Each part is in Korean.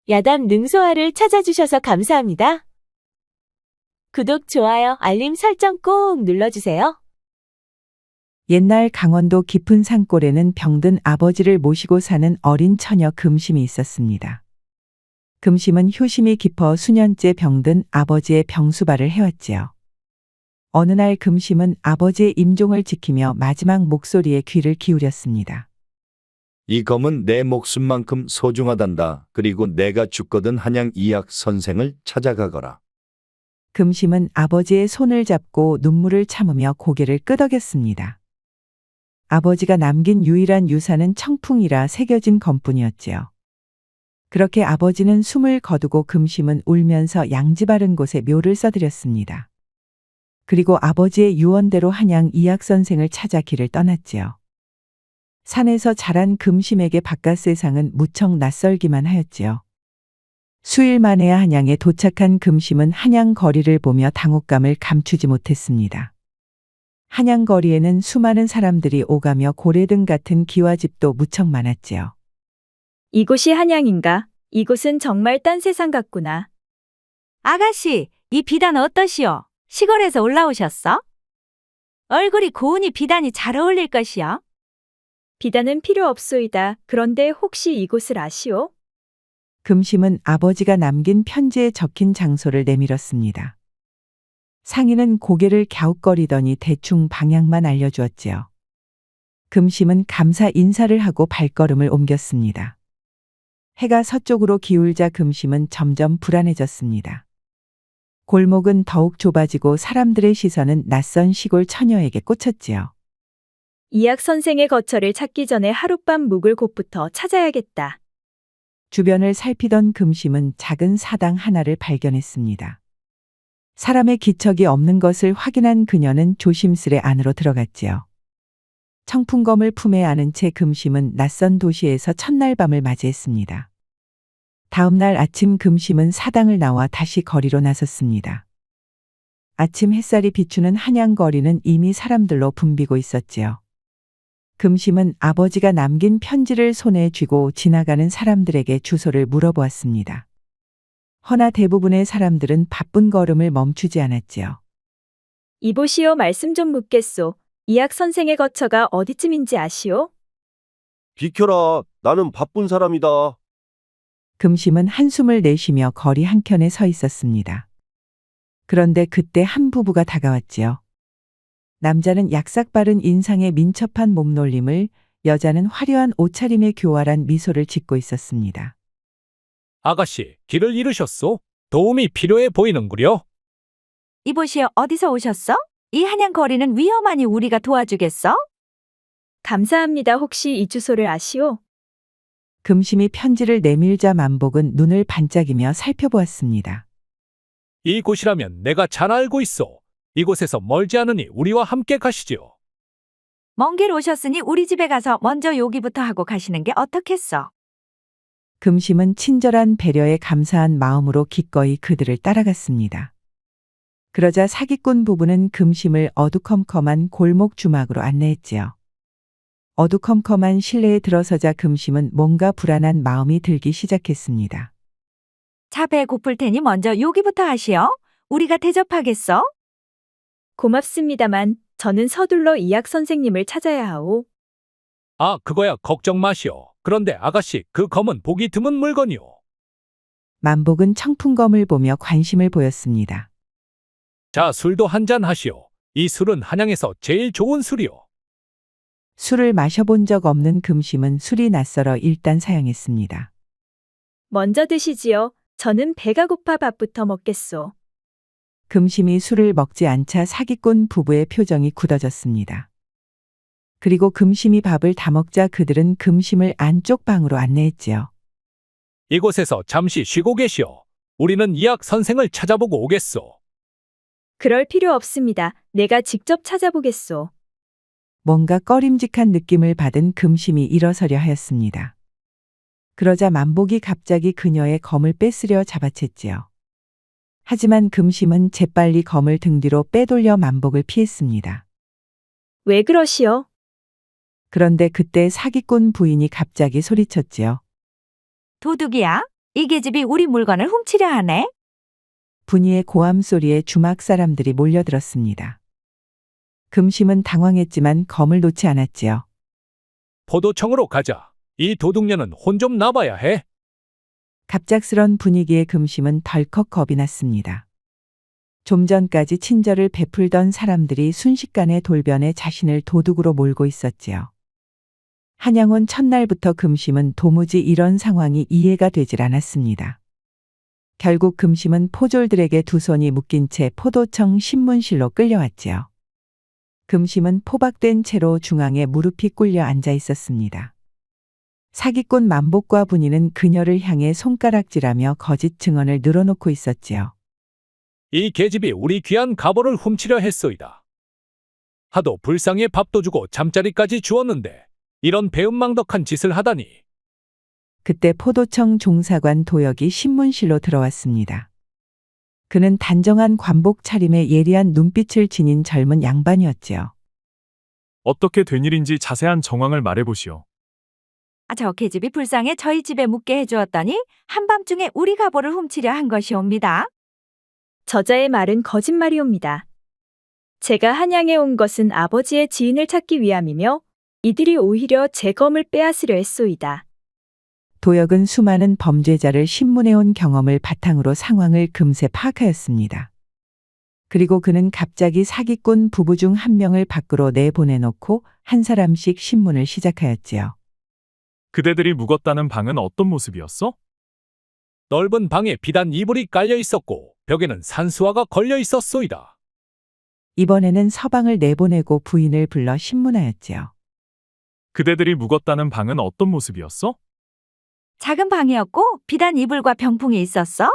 야담 능소화를 찾아주셔서 감사합니다. 구독, 좋아요, 알림 설정 꼭 눌러주세요. 옛날 강원도 깊은 산골에는 병든 아버지를 모시고 사는 어린 처녀 금심이 있었습니다. 금심은 효심이 깊어 수년째 병든 아버지의 병수발을 해왔지요. 어느 날 금심은 아버지의 임종을 지키며 마지막 목소리에 귀를 기울였습니다. 이 검은 내 목숨만큼 소중하단다. 그리고 내가 죽거든 한양 이약 선생을 찾아가거라. 금심은 아버지의 손을 잡고 눈물을 참으며 고개를 끄덕였습니다. 아버지가 남긴 유일한 유산은 청풍이라 새겨진 검뿐이었지요. 그렇게 아버지는 숨을 거두고 금심은 울면서 양지 바른 곳에 묘를 써드렸습니다. 그리고 아버지의 유언대로 한양 이약 선생을 찾아 길을 떠났지요. 산에서 자란 금심에게 바깥 세상은 무척 낯설기만 하였지요. 수일 만에야 한양에 도착한 금심은 한양 거리를 보며 당혹감을 감추지 못했습니다. 한양 거리에는 수많은 사람들이 오가며 고래등 같은 기와집도 무척 많았지요. 이곳이 한양인가? 이곳은 정말 딴 세상 같구나. 아가씨, 이 비단 어떠시오? 시골에서 올라오셨어? 얼굴이 고우니 비단이 잘 어울릴 것이요. 비단은 필요 없소이다. 그런데 혹시 이곳을 아시오? 금심은 아버지가 남긴 편지에 적힌 장소를 내밀었습니다. 상인은 고개를 갸웃거리더니 대충 방향만 알려주었지요. 금심은 감사 인사를 하고 발걸음을 옮겼습니다. 해가 서쪽으로 기울자 금심은 점점 불안해졌습니다. 골목은 더욱 좁아지고 사람들의 시선은 낯선 시골 처녀에게 꽂혔지요. 이약 선생의 거처를 찾기 전에 하룻밤 묵을 곳부터 찾아야겠다. 주변을 살피던 금심은 작은 사당 하나를 발견했습니다. 사람의 기척이 없는 것을 확인한 그녀는 조심스레 안으로 들어갔지요. 청풍검을 품에 안은 채 금심은 낯선 도시에서 첫날 밤을 맞이했습니다. 다음 날 아침 금심은 사당을 나와 다시 거리로 나섰습니다. 아침 햇살이 비추는 한양 거리는 이미 사람들로 붐비고 있었지요. 금심은 아버지가 남긴 편지를 손에 쥐고 지나가는 사람들에게 주소를 물어보았습니다. 허나 대부분의 사람들은 바쁜 걸음을 멈추지 않았지요. 이보시오, 말씀 좀 묻겠소. 이약 선생의 거처가 어디쯤인지 아시오? 비켜라. 나는 바쁜 사람이다. 금심은 한숨을 내쉬며 거리 한켠에 서 있었습니다. 그런데 그때 한 부부가 다가왔지요. 남자는 약삭 바른 인상에 민첩한 몸놀림을, 여자는 화려한 옷차림에 교활한 미소를 짓고 있었습니다. 아가씨, 길을 잃으셨소? 도움이 필요해 보이는구려. 이보시오, 어디서 오셨어? 이 한양 거리는 위험하니 우리가 도와주겠어? 감사합니다. 혹시 이 주소를 아시오? 금심이 편지를 내밀자 만복은 눈을 반짝이며 살펴보았습니다. 이곳이라면 내가 잘 알고 있어. 이곳에서 멀지 않으니 우리와 함께 가시지요. 먼 길 오셨으니 우리 집에 가서 먼저 요기부터 하고 가시는 게 어떻겠어? 금심은 친절한 배려에 감사한 마음으로 기꺼이 그들을 따라갔습니다. 그러자 사기꾼 부부는 금심을 어두컴컴한 골목 주막으로 안내했지요. 어두컴컴한 실내에 들어서자 금심은 뭔가 불안한 마음이 들기 시작했습니다. 차 배 고플 테니 먼저 요기부터 하시오. 우리가 대접하겠어? 고맙습니다만 저는 서둘러 이약 선생님을 찾아야 하오. 아, 그거야 걱정 마시오. 그런데 아가씨, 그 검은 보기 드문 물건이오. 만복은 청풍검을 보며 관심을 보였습니다. 자, 술도 한잔 하시오. 이 술은 한양에서 제일 좋은 술이오. 술을 마셔본 적 없는 금심은 술이 낯설어 일단 사양했습니다. 먼저 드시지요. 저는 배가 고파 밥부터 먹겠소. 금심이 술을 먹지 않자 사기꾼 부부의 표정이 굳어졌습니다. 그리고 금심이 밥을 다 먹자 그들은 금심을 안쪽 방으로 안내했지요. 이곳에서 잠시 쉬고 계시오. 우리는 이약 선생을 찾아보고 오겠소. 그럴 필요 없습니다. 내가 직접 찾아보겠소. 뭔가 꺼림직한 느낌을 받은 금심이 일어서려 하였습니다. 그러자 만복이 갑자기 그녀의 검을 뺏으려 잡아챘지요. 하지만 금심은 재빨리 검을 등 뒤로 빼돌려 만복을 피했습니다. 왜 그러시오? 그런데 그때 사기꾼 부인이 갑자기 소리쳤지요. 도둑이야? 이 계집이 우리 물건을 훔치려 하네? 분이의 고함 소리에 주막 사람들이 몰려들었습니다. 금심은 당황했지만 검을 놓지 않았지요. 포도청으로 가자. 이 도둑년은 혼 좀 나봐야 해. 갑작스런 분위기에 금심은 덜컥 겁이 났습니다. 좀 전까지 친절을 베풀던 사람들이 순식간에 돌변해 자신을 도둑으로 몰고 있었지요. 한양온 첫날부터 금심은 도무지 이런 상황이 이해가 되질 않았습니다. 결국 금심은 포졸들에게 두 손이 묶인 채 포도청 신문실로 끌려왔지요. 금심은 포박된 채로 중앙에 무릎이 꿇려 앉아 있었습니다. 사기꾼 만복과 분이는 그녀를 향해 손가락질하며 거짓 증언을 늘어놓고 있었지요. 이 계집이 우리 귀한 갑오를 훔치려 했소이다. 하도 불쌍해 밥도 주고 잠자리까지 주었는데 이런 배은망덕한 짓을 하다니. 그때 포도청 종사관 도혁이 신문실로 들어왔습니다. 그는 단정한 관복 차림에 예리한 눈빛을 지닌 젊은 양반이었지요. 어떻게 된 일인지 자세한 정황을 말해보시오. 저 계집이 불쌍해 저희 집에 묵게 해주었더니 한밤중에 우리 갑오를 훔치려 한 것이옵니다. 저자의 말은 거짓말이옵니다. 제가 한양에 온 것은 아버지의 지인을 찾기 위함이며 이들이 오히려 제 검을 빼앗으려 했소이다. 도혁은 수많은 범죄자를 신문해온 경험을 바탕으로 상황을 금세 파악하였습니다. 그리고 그는 갑자기 사기꾼 부부 중 한 명을 밖으로 내보내놓고 한 사람씩 신문을 시작하였지요. 그대들이 묵었다는 방은 어떤 모습이었어? 넓은 방에 비단 이불이 깔려 있었고 벽에는 산수화가 걸려 있었소이다. 이번에는 서방을 내보내고 부인을 불러 신문하였지요. 그대들이 묵었다는 방은 어떤 모습이었어? 작은 방이었고 비단 이불과 병풍이 있었어?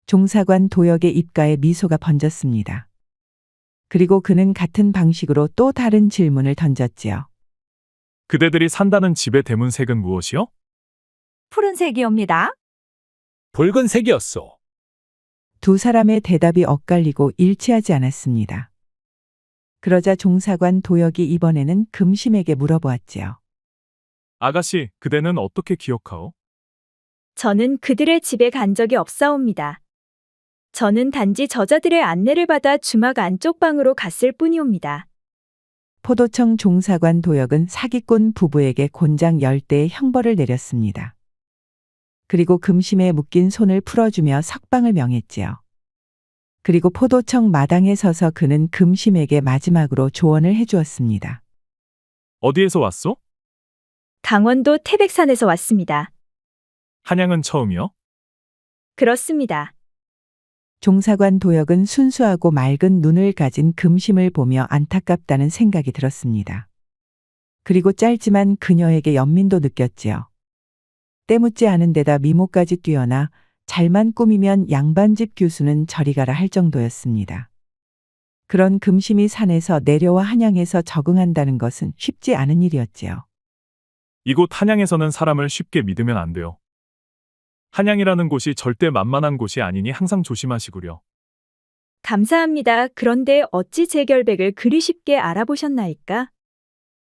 종사관 도혁의 입가에 미소가 번졌습니다. 그리고 그는 같은 방식으로 또 다른 질문을 던졌지요. 그대들이 산다는 집의 대문색은 무엇이요? 푸른색이옵니다. 붉은색이었소. 두 사람의 대답이 엇갈리고 일치하지 않았습니다. 그러자 종사관 도혁이 이번에는 금심에게 물어보았지요. 아가씨, 그대는 어떻게 기억하오? 저는 그들의 집에 간 적이 없사옵니다. 저는 단지 저자들의 안내를 받아 주막 안쪽 방으로 갔을 뿐이옵니다. 포도청 종사관 도혁은 사기꾼 부부에게 곤장 10대의 형벌을 내렸습니다. 그리고 금심에 묶인 손을 풀어주며 석방을 명했지요. 그리고 포도청 마당에 서서 그는 금심에게 마지막으로 조언을 해주었습니다. 어디에서 왔소? 강원도 태백산에서 왔습니다. 한양은 처음이요? 그렇습니다. 종사관 도혁은 순수하고 맑은 눈을 가진 금심을 보며 안타깝다는 생각이 들었습니다. 그리고 짧지만 그녀에게 연민도 느꼈지요. 때묻지 않은 데다 미모까지 뛰어나 잘만 꾸미면 양반집 교수는 저리 가라 할 정도였습니다. 그런 금심이 산에서 내려와 한양에서 적응한다는 것은 쉽지 않은 일이었지요. 이곳 한양에서는 사람을 쉽게 믿으면 안 돼요. 한양이라는 곳이 절대 만만한 곳이 아니니 항상 조심하시구려. 감사합니다. 그런데 어찌 제 결백을 그리 쉽게 알아보셨나이까?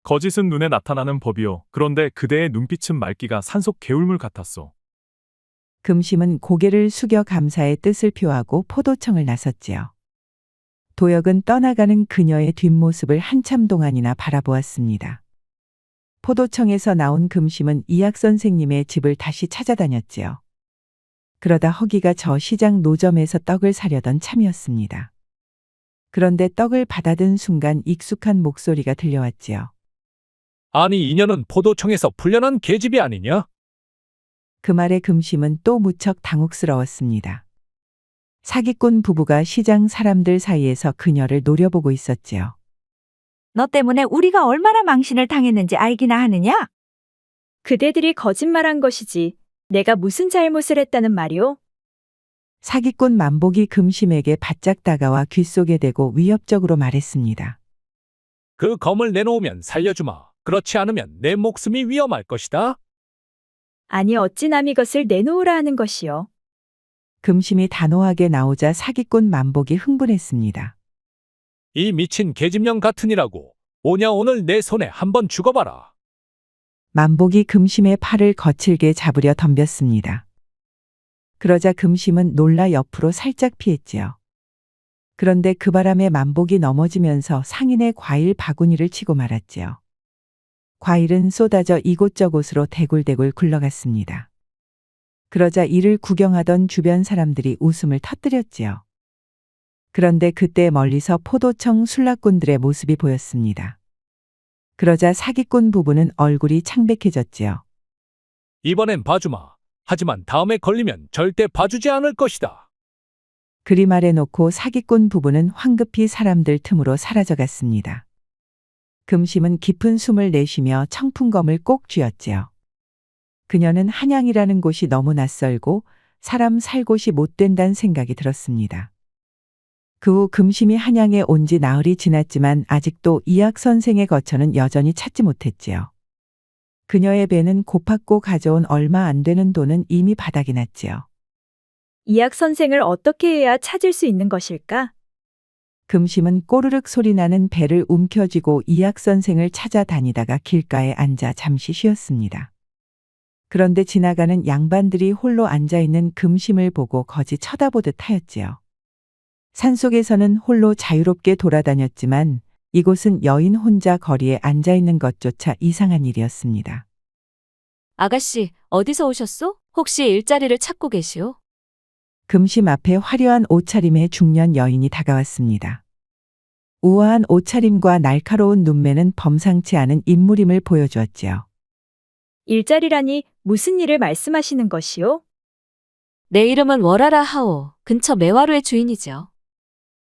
거짓은 눈에 나타나는 법이요. 그런데 그대의 눈빛은 맑기가 산속 개울물 같았소. 금심은 고개를 숙여 감사의 뜻을 표하고 포도청을 나섰지요. 도혁은 떠나가는 그녀의 뒷모습을 한참 동안이나 바라보았습니다. 포도청에서 나온 금심은 이학 선생님의 집을 다시 찾아다녔지요. 그러다 허기가 저 시장 노점에서 떡을 사려던 참이었습니다. 그런데 떡을 받아든 순간 익숙한 목소리가 들려왔지요. 아니 이년은 포도청에서 풀려난 계집이 아니냐? 그 말에 금심은 또 무척 당혹스러웠습니다. 사기꾼 부부가 시장 사람들 사이에서 그녀를 노려보고 있었지요. 너 때문에 우리가 얼마나 망신을 당했는지 알기나 하느냐? 그대들이 거짓말한 것이지 내가 무슨 잘못을 했다는 말이오? 사기꾼 만복이 금심에게 바짝 다가와 귓속에 대고 위협적으로 말했습니다. 그 검을 내놓으면 살려주마. 그렇지 않으면 내 목숨이 위험할 것이다. 아니 어찌 남이 것을 내놓으라 하는 것이요. 금심이 단호하게 나오자 사기꾼 만복이 흥분했습니다. 이 미친 계집년 같으니라고. 오냐 오늘 내 손에 한번 죽어봐라. 만복이 금심의 팔을 거칠게 잡으려 덤볐습니다. 그러자 금심은 놀라 옆으로 살짝 피했지요. 그런데 그 바람에 만복이 넘어지면서 상인의 과일 바구니를 치고 말았지요. 과일은 쏟아져 이곳저곳으로 대굴대굴 굴러갔습니다. 그러자 이를 구경하던 주변 사람들이 웃음을 터뜨렸지요. 그런데 그때 멀리서 포도청 술락꾼들의 모습이 보였습니다. 그러자 사기꾼 부부는 얼굴이 창백해졌지요. 이번엔 봐주마. 하지만 다음에 걸리면 절대 봐주지 않을 것이다. 그리 말해놓고 사기꾼 부부는 황급히 사람들 틈으로 사라져갔습니다. 금심은 깊은 숨을 내쉬며 청풍검을 꼭 쥐었지요. 그녀는 한양이라는 곳이 너무 낯설고 사람 살 곳이 못 된다는 생각이 들었습니다. 그 후 금심이 한양에 온 지 나흘이 지났지만 아직도 이학 선생의 거처는 여전히 찾지 못했지요. 그녀의 배는 고팠고 가져온 얼마 안 되는 돈은 이미 바닥이 났지요. 이학 선생을 어떻게 해야 찾을 수 있는 것일까? 금심은 꼬르륵 소리 나는 배를 움켜쥐고 이학 선생을 찾아다니다가 길가에 앉아 잠시 쉬었습니다. 그런데 지나가는 양반들이 홀로 앉아있는 금심을 보고 거지 쳐다보듯 하였지요. 산속에서는 홀로 자유롭게 돌아다녔지만 이곳은 여인 혼자 거리에 앉아있는 것조차 이상한 일이었습니다. 아가씨, 어디서 오셨소? 혹시 일자리를 찾고 계시오? 금심 앞에 화려한 옷차림의 중년 여인이 다가왔습니다. 우아한 옷차림과 날카로운 눈매는 범상치 않은 인물임을 보여주었지요. 일자리라니 무슨 일을 말씀하시는 것이오? 내 이름은 월하라 하오. 근처 매화로의 주인이죠.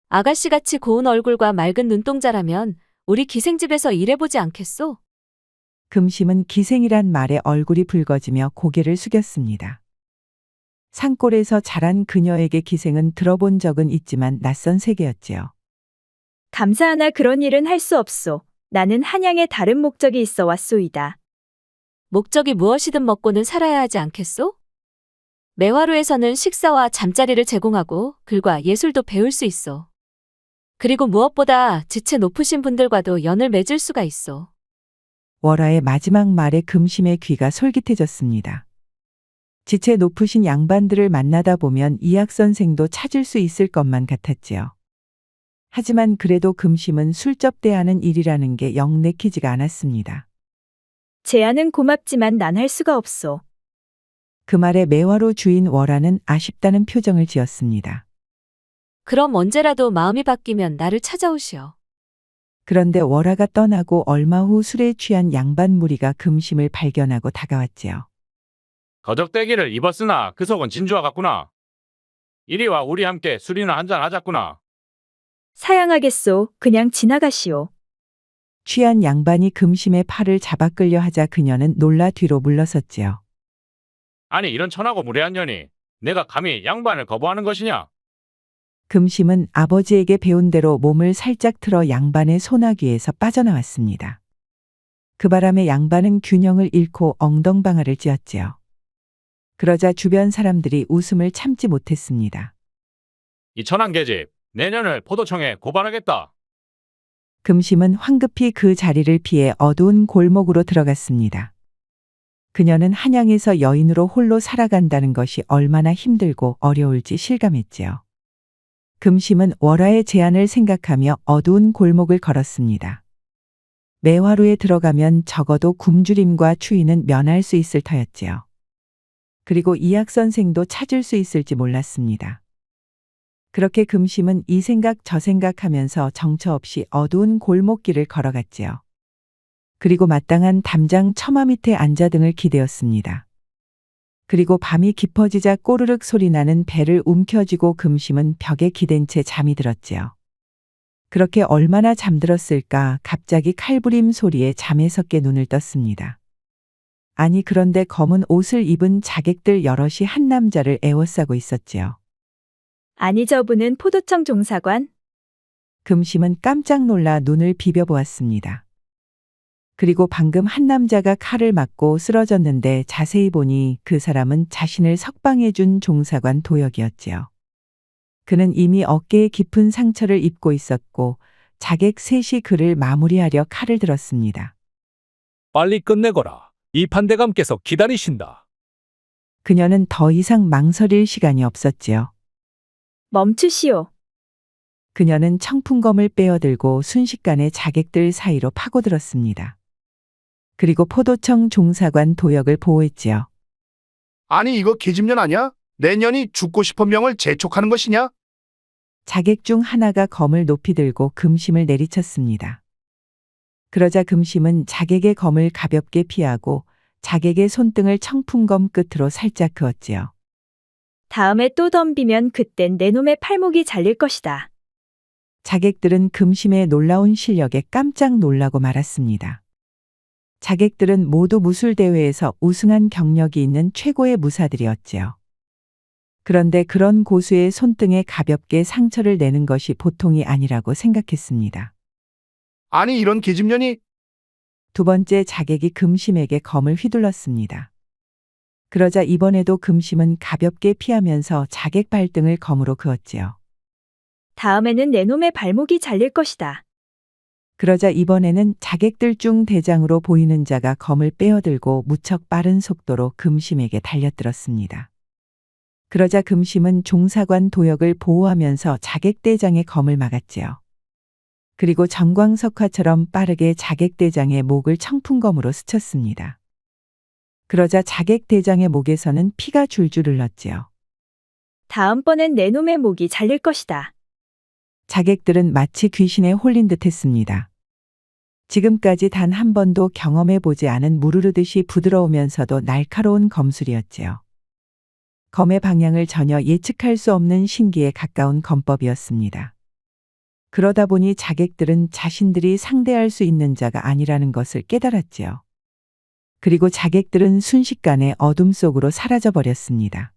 아가씨같이 고운 얼굴과 맑은 눈동자라면 우리 기생집에서 일해보지 않겠소? 금심은 기생이란 말에 얼굴이 붉어지며 고개를 숙였습니다. 산골에서 자란 그녀에게 기생은 들어본 적은 있지만 낯선 세계였지요. 감사하나 그런 일은 할 수 없소. 나는 한양에 다른 목적이 있어 왔소이다. 목적이 무엇이든 먹고는 살아야 하지 않겠소? 매화로에서는 식사와 잠자리를 제공하고 글과 예술도 배울 수 있소. 그리고 무엇보다 지체 높으신 분들과도 연을 맺을 수가 있소. 월화의 마지막 말에 금심의 귀가 솔깃해졌습니다. 지체 높으신 양반들을 만나다 보면 이학 선생도 찾을 수 있을 것만 같았지요. 하지만 그래도 금심은 술접대하는 일이라는 게 영 내키지가 않았습니다. 제안은 고맙지만 난 할 수가 없소. 그 말에 매화로 주인 월화는 아쉽다는 표정을 지었습니다. 그럼 언제라도 마음이 바뀌면 나를 찾아오시오. 그런데 월화가 떠나고 얼마 후 술에 취한 양반 무리가 금심을 발견하고 다가왔지요. 거적대기를 입었으나 그 속은 진주와 같구나. 이리 와 우리 함께 술이나 한잔 하자꾸나. 사양하겠소. 그냥 지나가시오. 취한 양반이 금심의 팔을 잡아 끌려 하자 그녀는 놀라 뒤로 물러섰지요. 아니 이런 천하고 무례한 년이 내가 감히 양반을 거부하는 것이냐? 금심은 아버지에게 배운 대로 몸을 살짝 틀어 양반의 소나귀에서 빠져나왔습니다. 그 바람에 양반은 균형을 잃고 엉덩방아를 찧었지요. 그러자 주변 사람들이 웃음을 참지 못했습니다. 이 천한 계집 내년을 포도청에 고발하겠다. 금심은 황급히 그 자리를 피해 어두운 골목으로 들어갔습니다. 그녀는 한양에서 여인으로 홀로 살아간다는 것이 얼마나 힘들고 어려울지 실감했지요. 금심은 월화의 제안을 생각하며 어두운 골목을 걸었습니다. 매화로에 들어가면 적어도 굶주림과 추위는 면할 수 있을 터였지요. 그리고 이학 선생도 찾을 수 있을지 몰랐습니다. 그렇게 금심은 이 생각 저 생각하면서 정처 없이 어두운 골목길을 걸어갔지요. 그리고 마땅한 담장 처마 밑에 앉아 등을 기대었습니다. 그리고 밤이 깊어지자 꼬르륵 소리 나는 배를 움켜쥐고 금심은 벽에 기댄 채 잠이 들었지요. 그렇게 얼마나 잠들었을까 갑자기 칼부림 소리에 잠에서 깨 눈을 떴습니다. 아니 그런데 검은 옷을 입은 자객들 여럿이 한 남자를 에워싸고 있었지요. 아니 저분은 포도청 종사관? 금심은 깜짝 놀라 눈을 비벼보았습니다. 그리고 방금 한 남자가 칼을 맞고 쓰러졌는데 자세히 보니 그 사람은 자신을 석방해준 종사관 도역이었지요. 그는 이미 어깨에 깊은 상처를 입고 있었고 자객 셋이 그를 마무리하려 칼을 들었습니다. 빨리 끝내거라. 이 판대감께서 기다리신다. 그녀는 더 이상 망설일 시간이 없었지요. 멈추시오. 그녀는 청풍검을 빼어들고 순식간에 자객들 사이로 파고들었습니다. 그리고 포도청 종사관 도역을 보호했지요. 아니 이거 계집년 아니야? 내년이 죽고 싶은 명을 재촉하는 것이냐? 자객 중 하나가 검을 높이 들고 금심을 내리쳤습니다. 그러자 금심은 자객의 검을 가볍게 피하고 자객의 손등을 청풍검 끝으로 살짝 그었지요. 다음에 또 덤비면 그땐 내 놈의 팔목이 잘릴 것이다. 자객들은 금심의 놀라운 실력에 깜짝 놀라고 말았습니다. 자객들은 모두 무술대회에서 우승한 경력이 있는 최고의 무사들이었지요. 그런데 그런 고수의 손등에 가볍게 상처를 내는 것이 보통이 아니라고 생각했습니다. 아니 이런 계집년이. 두 번째 자객이 금심에게 검을 휘둘렀습니다. 그러자 이번에도 금심은 가볍게 피하면서 자객 발등을 검으로 그었지요. 다음에는 내 놈의 발목이 잘릴 것이다. 그러자 이번에는 자객들 중 대장으로 보이는 자가 검을 빼어들고 무척 빠른 속도로 금심에게 달려들었습니다. 그러자 금심은 종사관 도역을 보호하면서 자객대장의 검을 막았지요. 그리고 정광석화처럼 빠르게 자객대장의 목을 청풍검으로 스쳤습니다. 그러자 자객대장의 목에서는 피가 줄줄 흘렀지요. 다음번엔 내 놈의 목이 잘릴 것이다. 자객들은 마치 귀신에 홀린 듯 했습니다. 지금까지 단 한 번도 경험해 보지 않은 무르르듯이 부드러우면서도 날카로운 검술이었지요. 검의 방향을 전혀 예측할 수 없는 신기에 가까운 검법이었습니다. 그러다 보니 자객들은 자신들이 상대할 수 있는 자가 아니라는 것을 깨달았지요. 그리고 자객들은 순식간에 어둠 속으로 사라져 버렸습니다.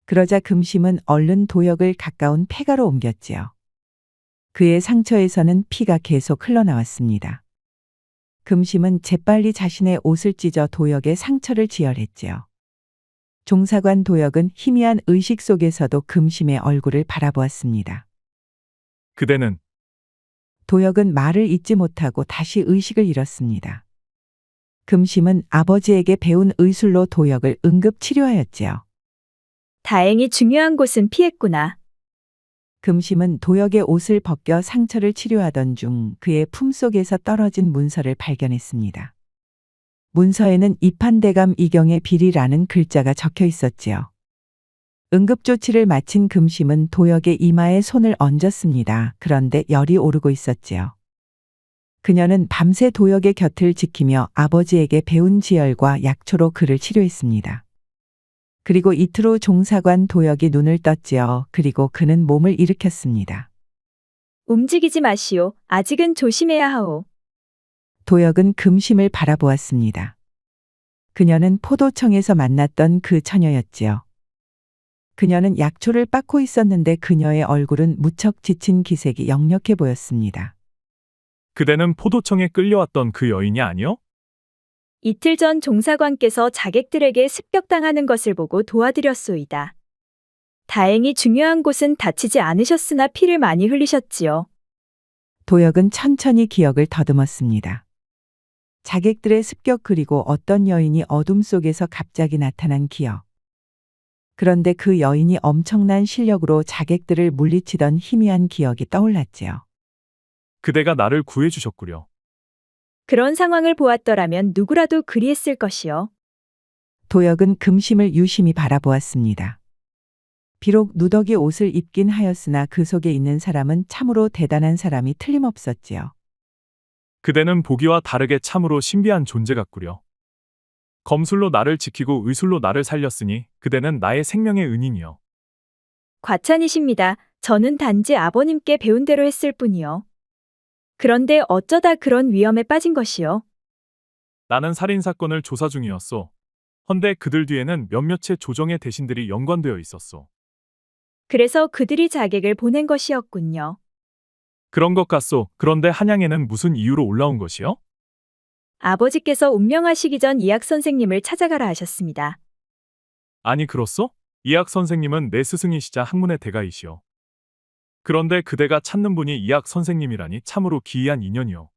그러자 금심은 얼른 도역을 가까운 폐가로 옮겼지요. 그의 상처에서는 피가 계속 흘러나왔습니다. 금심은 재빨리 자신의 옷을 찢어 도역에 상처를 지혈했지요. 종사관 도역은 희미한 의식 속에서도 금심의 얼굴을 바라보았습니다. 그대는 도역은 말을 잇지 못하고 다시 의식을 잃었습니다. 금심은 아버지에게 배운 의술로 도역을 응급 치료하였지요. 다행히 중요한 곳은 피했구나. 금심은 도역의 옷을 벗겨 상처를 치료하던 중 그의 품속에서 떨어진 문서를 발견했습니다. 문서에는 이판대감 이경의 비리라는 글자가 적혀 있었지요. 응급조치를 마친 금심은 도역의 이마에 손을 얹었습니다. 그런데 열이 오르고 있었지요. 그녀는 밤새 도역의 곁을 지키며 아버지에게 배운 지혈과 약초로 그를 치료했습니다. 그리고 이틀 후 종사관 도역이 눈을 떴지요. 그리고 그는 몸을 일으켰습니다. 움직이지 마시오. 아직은 조심해야 하오. 도역은 금심을 바라보았습니다. 그녀는 포도청에서 만났던 그 처녀였지요. 그녀는 약초를 빻고 있었는데 그녀의 얼굴은 무척 지친 기색이 역력해 보였습니다. 그대는 포도청에 끌려왔던 그 여인이 아니요? 이틀 전 종사관께서 자객들에게 습격당하는 것을 보고 도와드렸소이다. 다행히 중요한 곳은 다치지 않으셨으나 피를 많이 흘리셨지요. 도역은 천천히 기억을 더듬었습니다. 자객들의 습격 그리고 어떤 여인이 어둠 속에서 갑자기 나타난 기억. 그런데 그 여인이 엄청난 실력으로 자객들을 물리치던 희미한 기억이 떠올랐지요. 그대가 나를 구해주셨구려. 그런 상황을 보았더라면 누구라도 그리했을 것이요. 도역은 금심을 유심히 바라보았습니다. 비록 누더기 옷을 입긴 하였으나 그 속에 있는 사람은 참으로 대단한 사람이 틀림없었지요. 그대는 보기와 다르게 참으로 신비한 존재 같구려. 검술로 나를 지키고 의술로 나를 살렸으니 그대는 나의 생명의 은인이요. 과찬이십니다. 저는 단지 아버님께 배운 대로 했을 뿐이요. 그런데 어쩌다 그런 위험에 빠진 것이요. 나는 살인사건을 조사 중이었소. 헌데 그들 뒤에는 몇몇의 조정의 대신들이 연관되어 있었소. 그래서 그들이 자객을 보낸 것이었군요. 그런 것 같소. 그런데 한양에는 무슨 이유로 올라온 것이요? 아버지께서 운명하시기 전 이학 선생님을 찾아가라 하셨습니다. 아니 그렇소? 이학 선생님은 내 스승이시자 학문의 대가이시오. 그런데 그대가 찾는 분이 이학 선생님이라니 참으로 기이한 인연이요.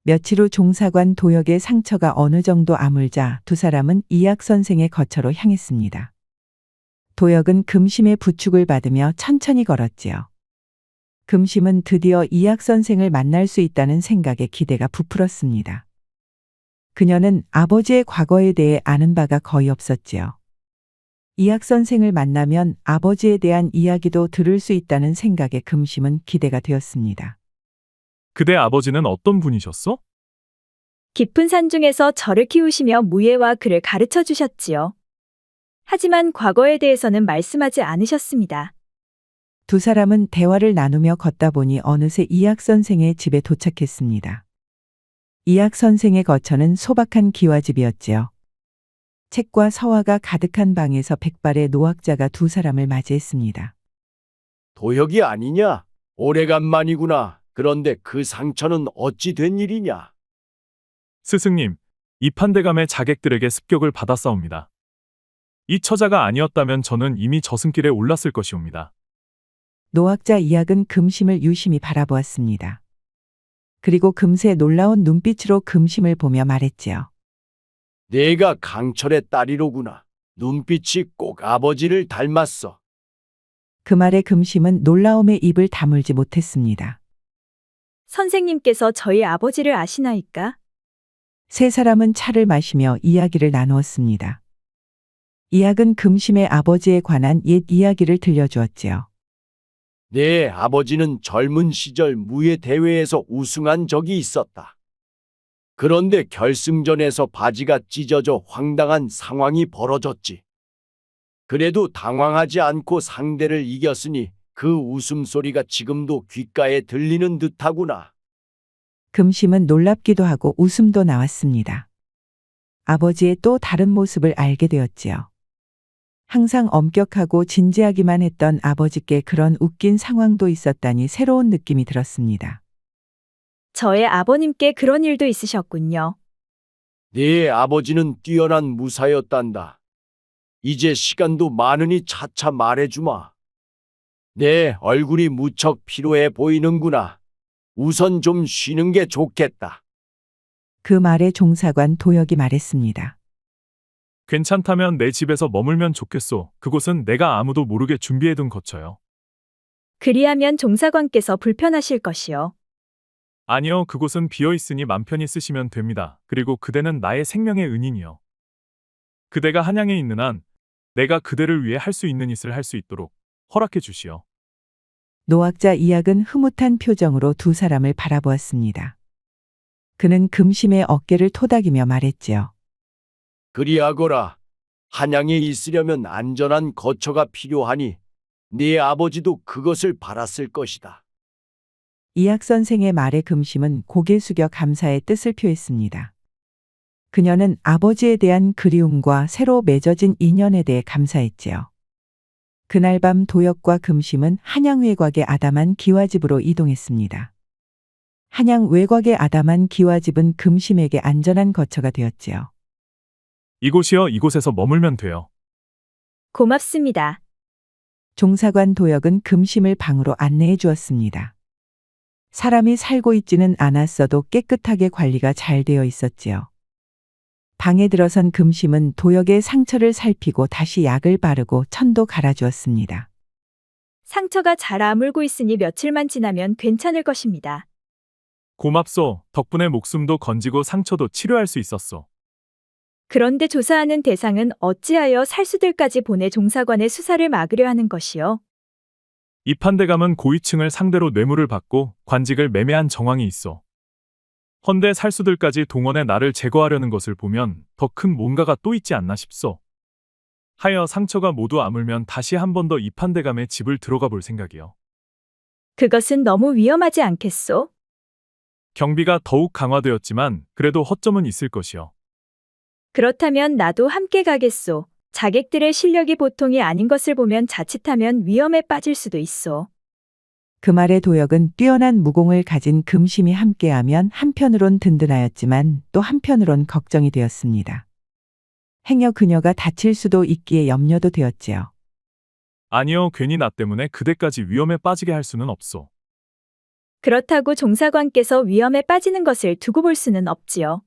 며칠 후 종사관 도역의 상처가 어느 정도 아물자 두 사람은 이학 선생의 거처로 향했습니다. 도역은 금심의 부축을 받으며 천천히 걸었지요. 금심은 드디어 이학 선생을 만날 수 있다는 생각에 기대가 부풀었습니다. 그녀는 아버지의 과거에 대해 아는 바가 거의 없었지요. 이학 선생을 만나면 아버지에 대한 이야기도 들을 수 있다는 생각에 금심은 기대가 되었습니다. 그대 아버지는 어떤 분이셨어? 깊은 산 중에서 저를 키우시며 무예와 글을 가르쳐 주셨지요. 하지만 과거에 대해서는 말씀하지 않으셨습니다. 두 사람은 대화를 나누며 걷다 보니 어느새 이학 선생의 집에 도착했습니다. 이학 선생의 거처는 소박한 기와집이었지요. 책과 서화가 가득한 방에서 백발의 노학자가 두 사람을 맞이했습니다. 도역이 아니냐? 오래간만이구나. 그런데 그 상처는 어찌 된 일이냐? 스승님, 이 판대감의 자객들에게 습격을 받았사옵니다. 이 처자가 아니었다면 저는 이미 저승길에 올랐을 것이옵니다. 노학자 이학은 금심을 유심히 바라보았습니다. 그리고 금세 놀라운 눈빛으로 금심을 보며 말했지요. 내가 강철의 딸이로구나. 눈빛이 꼭 아버지를 닮았어. 그 말에 금심은 놀라움에 입을 다물지 못했습니다. 선생님께서 저희 아버지를 아시나이까? 세 사람은 차를 마시며 이야기를 나누었습니다. 이학은 금심의 아버지에 관한 옛 이야기를 들려주었지요. 내 아버지는 젊은 시절 무예 대회에서 우승한 적이 있었다. 그런데 결승전에서 바지가 찢어져 황당한 상황이 벌어졌지. 그래도 당황하지 않고 상대를 이겼으니 그 웃음소리가 지금도 귓가에 들리는 듯하구나. 금심은 놀랍기도 하고 웃음도 나왔습니다. 아버지의 또 다른 모습을 알게 되었지요. 항상 엄격하고 진지하기만 했던 아버지께 그런 웃긴 상황도 있었다니 새로운 느낌이 들었습니다. 저의 아버님께 그런 일도 있으셨군요. 네 아버지는 뛰어난 무사였단다. 이제 시간도 많으니 차차 말해주마. 내 얼굴이 무척 피로해 보이는구나. 우선 좀 쉬는 게 좋겠다. 그 말에 종사관 도역이 말했습니다. 괜찮다면 내 집에서 머물면 좋겠소. 그곳은 내가 아무도 모르게 준비해둔 거처요. 그리하면 종사관께서 불편하실 것이요. 아니요, 그곳은 비어있으니 맘 편히 쓰시면 됩니다. 그리고 그대는 나의 생명의 은인이요. 그대가 한양에 있는 한 내가 그대를 위해 할 수 있는 일을 할 수 있도록 허락해 주시오. 노학자 이학은 흐뭇한 표정으로 두 사람을 바라보았습니다. 그는 금심의 어깨를 토닥이며 말했지요. 그리하거라. 한양에 있으려면 안전한 거처가 필요하니 네 아버지도 그것을 바랐을 것이다. 이학 선생의 말에 금심은 고개 숙여 감사의 뜻을 표했습니다. 그녀는 아버지에 대한 그리움과 새로 맺어진 인연에 대해 감사했지요. 그날 밤 도역과 금심은 한양 외곽의 아담한 기와집으로 이동했습니다. 한양 외곽의 아담한 기와집은 금심에게 안전한 거처가 되었지요. 이곳이요, 이곳에서 머물면 돼요. 고맙습니다. 종사관 도역은 금심을 방으로 안내해 주었습니다. 사람이 살고 있지는 않았어도 깨끗하게 관리가 잘 되어 있었지요. 방에 들어선 금심은 도역의 상처를 살피고 다시 약을 바르고 천도 갈아주었습니다. 상처가 잘 아물고 있으니 며칠만 지나면 괜찮을 것입니다. 고맙소. 덕분에 목숨도 건지고 상처도 치료할 수 있었소. 그런데 조사하는 대상은 어찌하여 살수들까지 보내 종사관의 수사를 막으려 하는 것이요? 이 판대감은 고위층을 상대로 뇌물을 받고 관직을 매매한 정황이 있어. 헌데 살수들까지 동원해 나를 제거하려는 것을 보면 더 큰 뭔가가 또 있지 않나 싶소. 하여 상처가 모두 아물면 다시 한 번 더 이 판대감의 집을 들어가 볼 생각이요. 그것은 너무 위험하지 않겠소? 경비가 더욱 강화되었지만 그래도 허점은 있을 것이요. 그렇다면 나도 함께 가겠소. 자객들의 실력이 보통이 아닌 것을 보면 자칫하면 위험에 빠질 수도 있소. 그 말에 도역은 뛰어난 무공을 가진 금심이 함께하면 한편으론 든든하였지만 또 한편으론 걱정이 되었습니다. 행여 그녀가 다칠 수도 있기에 염려도 되었지요. 아니요, 괜히 나 때문에 그대까지 위험에 빠지게 할 수는 없소. 그렇다고 종사관께서 위험에 빠지는 것을 두고 볼 수는 없지요.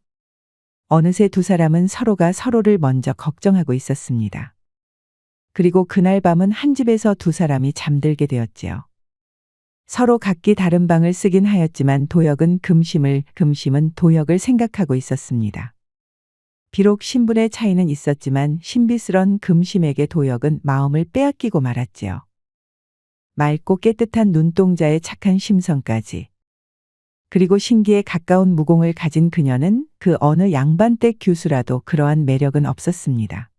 어느새 두 사람은 서로가 서로를 먼저 걱정하고 있었습니다. 그리고 그날 밤은 한 집에서 두 사람이 잠들게 되었지요. 서로 각기 다른 방을 쓰긴 하였지만 도혁은 금심을, 금심은 도혁을 생각하고 있었습니다. 비록 신분의 차이는 있었지만 신비스런 금심에게 도혁은 마음을 빼앗기고 말았지요. 맑고 깨끗한 눈동자에 착한 심성까지. 그리고 신기에 가까운 무공을 가진 그녀는 그 어느 양반댁 교수라도 그러한 매력은 없었습니다.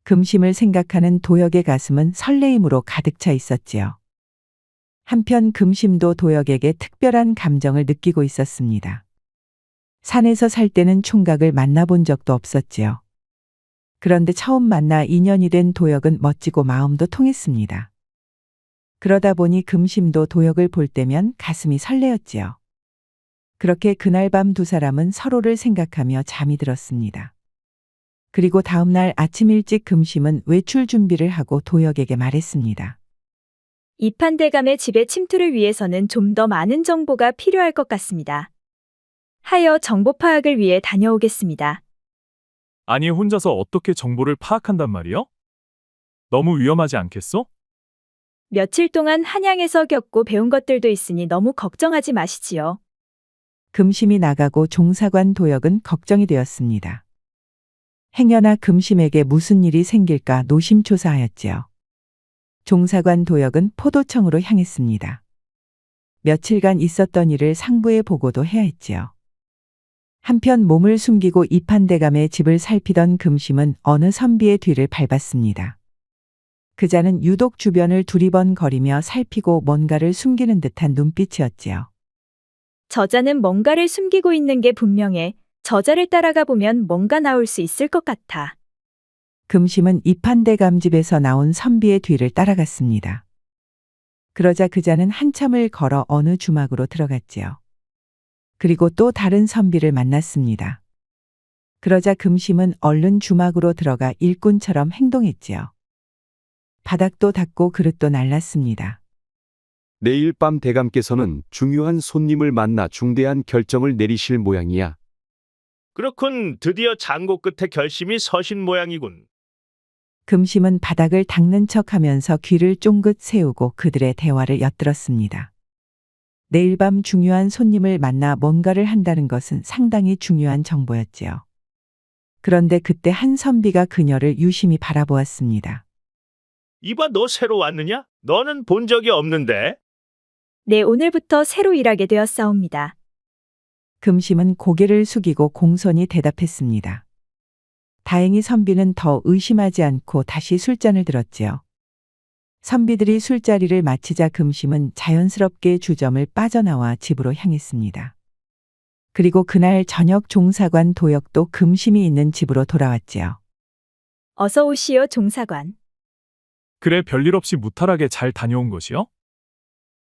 금심을 생각하는 도혁의 가슴은 설레임으로 가득 차 있었지요. 한편 금심도 도혁에게 특별한 감정을 느끼고 있었습니다. 산에서 살 때는 총각을 만나본 적도 없었지요. 그런데 처음 만나 인연이 된 도혁은 멋지고 마음도 통했습니다. 그러다 보니 금심도 도혁을 볼 때면 가슴이 설레었지요. 그렇게 그날 밤 두 사람은 서로를 생각하며 잠이 들었습니다. 그리고 다음 날 아침 일찍 금심은 외출 준비를 하고 도혁에게 말했습니다. 이판대감의 집에 침투를 위해서는 좀 더 많은 정보가 필요할 것 같습니다. 하여 정보 파악을 위해 다녀오겠습니다. 아니 혼자서 어떻게 정보를 파악한단 말이요? 너무 위험하지 않겠소? 며칠 동안 한양에서 겪고 배운 것들도 있으니 너무 걱정하지 마시지요. 금심이 나가고 종사관 도혁은 걱정이 되었습니다. 행여나 금심에게 무슨 일이 생길까 노심초사하였지요. 종사관 도혁은 포도청으로 향했습니다. 며칠간 있었던 일을 상부에 보고도 해야 했지요. 한편 몸을 숨기고 이판대감의 집을 살피던 금심은 어느 선비의 뒤를 밟았습니다. 그자는 유독 주변을 두리번거리며 살피고 뭔가를 숨기는 듯한 눈빛이었지요. 저자는 뭔가를 숨기고 있는 게 분명해. 저자를 따라가 보면 뭔가 나올 수 있을 것 같아. 금심은 이판대감 집에서 나온 선비의 뒤를 따라갔습니다. 그러자 그자는 한참을 걸어 어느 주막으로 들어갔지요. 그리고 또 다른 선비를 만났습니다. 그러자 금심은 얼른 주막으로 들어가 일꾼처럼 행동했지요. 바닥도 닦고 그릇도 날랐습니다. 내일 밤 대감께서는 중요한 손님을 만나 중대한 결정을 내리실 모양이야. 그렇군. 드디어 장고 끝에 결심이 서신 모양이군. 금심은 바닥을 닦는 척하면서 귀를 쫑긋 세우고 그들의 대화를 엿들었습니다. 내일 밤 중요한 손님을 만나 뭔가를 한다는 것은 상당히 중요한 정보였지요. 그런데 그때 한 선비가 그녀를 유심히 바라보았습니다. 이봐, 너 새로 왔느냐? 너는 본 적이 없는데. 네, 오늘부터 새로 일하게 되었사옵니다. 금심은 고개를 숙이고 공손히 대답했습니다. 다행히 선비는 더 의심하지 않고 다시 술잔을 들었지요. 선비들이 술자리를 마치자 금심은 자연스럽게 주점을 빠져나와 집으로 향했습니다. 그리고 그날 저녁 종사관 도혁도 금심이 있는 집으로 돌아왔지요. 어서 오시오, 종사관. 그래 별일 없이 무탈하게 잘 다녀온 것이요?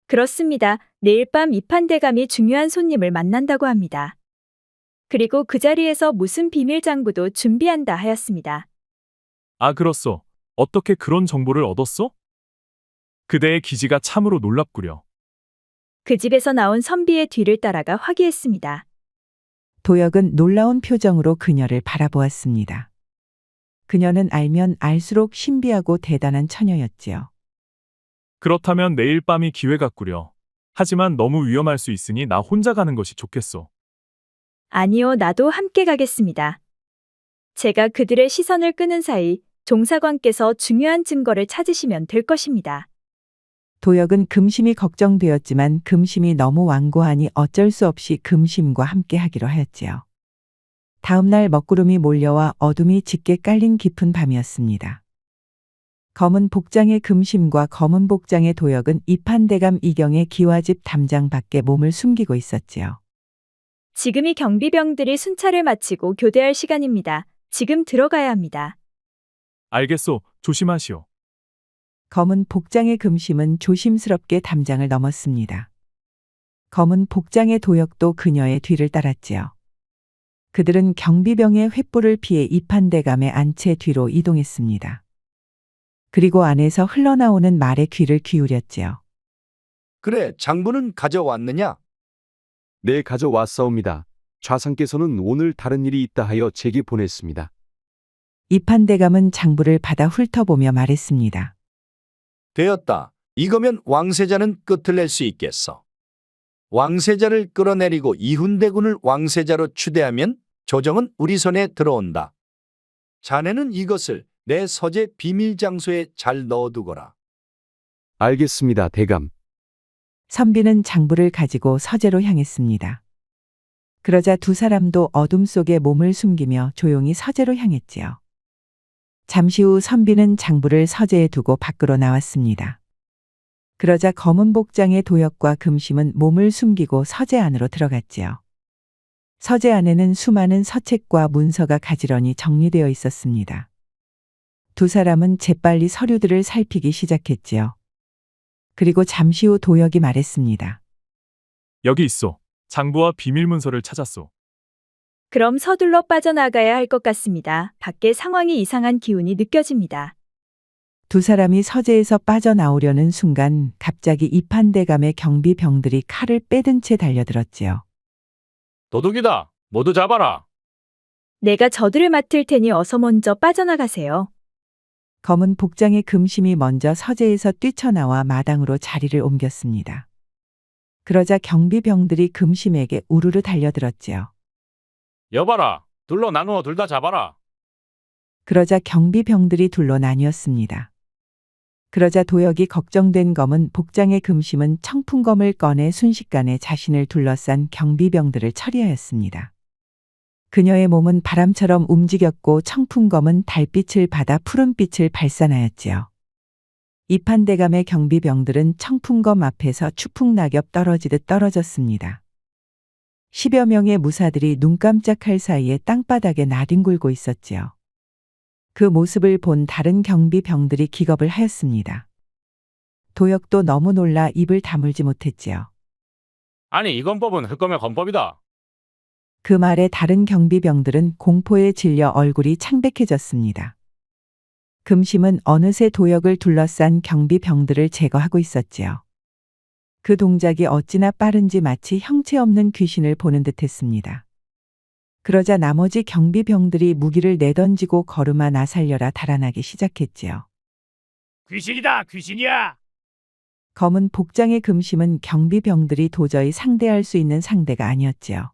그렇습니다. 내일 밤 이판대감이 중요한 손님을 만난다고 합니다. 그리고 그 자리에서 무슨 비밀 장부도 준비한다 하였습니다. 아 그렇소. 어떻게 그런 정보를 얻었소? 그대의 기지가 참으로 놀랍구려. 그 집에서 나온 선비의 뒤를 따라가 확인했습니다. 도혁은 놀라운 표정으로 그녀를 바라보았습니다. 그녀는 알면 알수록 신비하고 대단한 처녀였지요. 그렇다면 내일 밤이 기회 같구려. 하지만 너무 위험할 수 있으니 나 혼자 가는 것이 좋겠소. 아니요, 나도 함께 가겠습니다. 제가 그들의 시선을 끄는 사이 종사관께서 중요한 증거를 찾으시면 될 것입니다. 도혁은 금심이 걱정되었지만 금심이 너무 완고하니 어쩔 수 없이 금심과 함께 하기로 하였지요. 다음 날 먹구름이 몰려와 어둠이 짙게 깔린 깊은 밤이었습니다. 검은 복장의 금심과 검은 복장의 도혁은 이판대감 이경의 기와집 담장 밖에 몸을 숨기고 있었지요. 지금이 경비병들이 순찰을 마치고 교대할 시간입니다. 지금 들어가야 합니다. 알겠소. 조심하시오. 검은 복장의 금심은 조심스럽게 담장을 넘었습니다. 검은 복장의 도혁도 그녀의 뒤를 따랐지요. 그들은 경비병의 횃불을 피해 이판대감의 안채 뒤로 이동했습니다. 그리고 안에서 흘러나오는 말에 귀를 기울였지요. 그래, 장부는 가져왔느냐? 네, 가져왔사옵니다. 좌상께서는 오늘 다른 일이 있다 하여 제게 보냈습니다. 이판대감은 장부를 받아 훑어보며 말했습니다. 되었다. 이거면 왕세자는 끝을 낼 수 있겠어. 왕세자를 끌어내리고 이훈대군을 왕세자로 추대하면 조정은 우리 손에 들어온다. 자네는 이것을 내 서재 비밀 장소에 잘 넣어두거라. 알겠습니다, 대감. 선비는 장부를 가지고 서재로 향했습니다. 그러자 두 사람도 어둠 속에 몸을 숨기며 조용히 서재로 향했지요. 잠시 후 선비는 장부를 서재에 두고 밖으로 나왔습니다. 그러자 검은 복장의 도역과 금심은 몸을 숨기고 서재 안으로 들어갔지요. 서재 안에는 수많은 서책과 문서가 가지런히 정리되어 있었습니다. 두 사람은 재빨리 서류들을 살피기 시작했지요. 그리고 잠시 후 도역이 말했습니다. 여기 있소. 장부와 비밀 문서를 찾았소. 그럼 서둘러 빠져나가야 할 것 같습니다. 밖에 상황이 이상한 기운이 느껴집니다. 두 사람이 서재에서 빠져나오려는 순간 갑자기 이판대감의 경비병들이 칼을 빼든 채 달려들었지요. 도둑이다. 모두 잡아라. 내가 저들을 맡을 테니 어서 먼저 빠져나가세요. 검은 복장의 금심이 먼저 서재에서 뛰쳐나와 마당으로 자리를 옮겼습니다. 그러자 경비병들이 금심에게 우르르 달려들었지요. 여봐라. 둘로 나누어 둘 다 잡아라. 그러자 경비병들이 둘로 나뉘었습니다. 그러자 도역이 걱정된 검은 복장의 금심은 청풍검을 꺼내 순식간에 자신을 둘러싼 경비병들을 처리하였습니다. 그녀의 몸은 바람처럼 움직였고 청풍검은 달빛을 받아 푸른빛을 발산하였지요. 이판대감의 경비병들은 청풍검 앞에서 추풍낙엽 떨어지듯 떨어졌습니다. 10여 명의 무사들이 눈 깜짝할 사이에 땅바닥에 나뒹굴고 있었지요. 그 모습을 본 다른 경비병들이 기겁을 하였습니다. 도역도 너무 놀라 입을 다물지 못했지요. 아니, 이 건법은 흑검의 건법이다. 그 말에 다른 경비병들은 공포에 질려 얼굴이 창백해졌습니다. 금심은 어느새 도역을 둘러싼 경비병들을 제거하고 있었지요. 그 동작이 어찌나 빠른지 마치 형체 없는 귀신을 보는 듯했습니다. 그러자 나머지 경비병들이 무기를 내던지고 걸음아 나 살려라 달아나기 시작했지요. 귀신이다, 귀신이야. 검은 복장의 금심은 경비병들이 도저히 상대할 수 있는 상대가 아니었지요.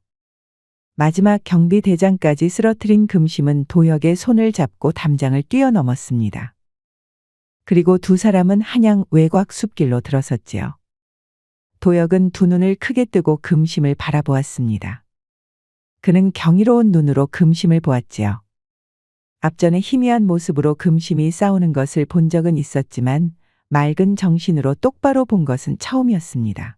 마지막 경비대장까지 쓰러뜨린 금심은 도역의 손을 잡고 담장을 뛰어넘었습니다. 그리고 두 사람은 한양 외곽 숲길로 들어섰지요. 도역은 두 눈을 크게 뜨고 금심을 바라보았습니다. 그는 경이로운 눈으로 금심을 보았지요. 앞전에 희미한 모습으로 금심이 싸우는 것을 본 적은 있었지만 맑은 정신으로 똑바로 본 것은 처음이었습니다.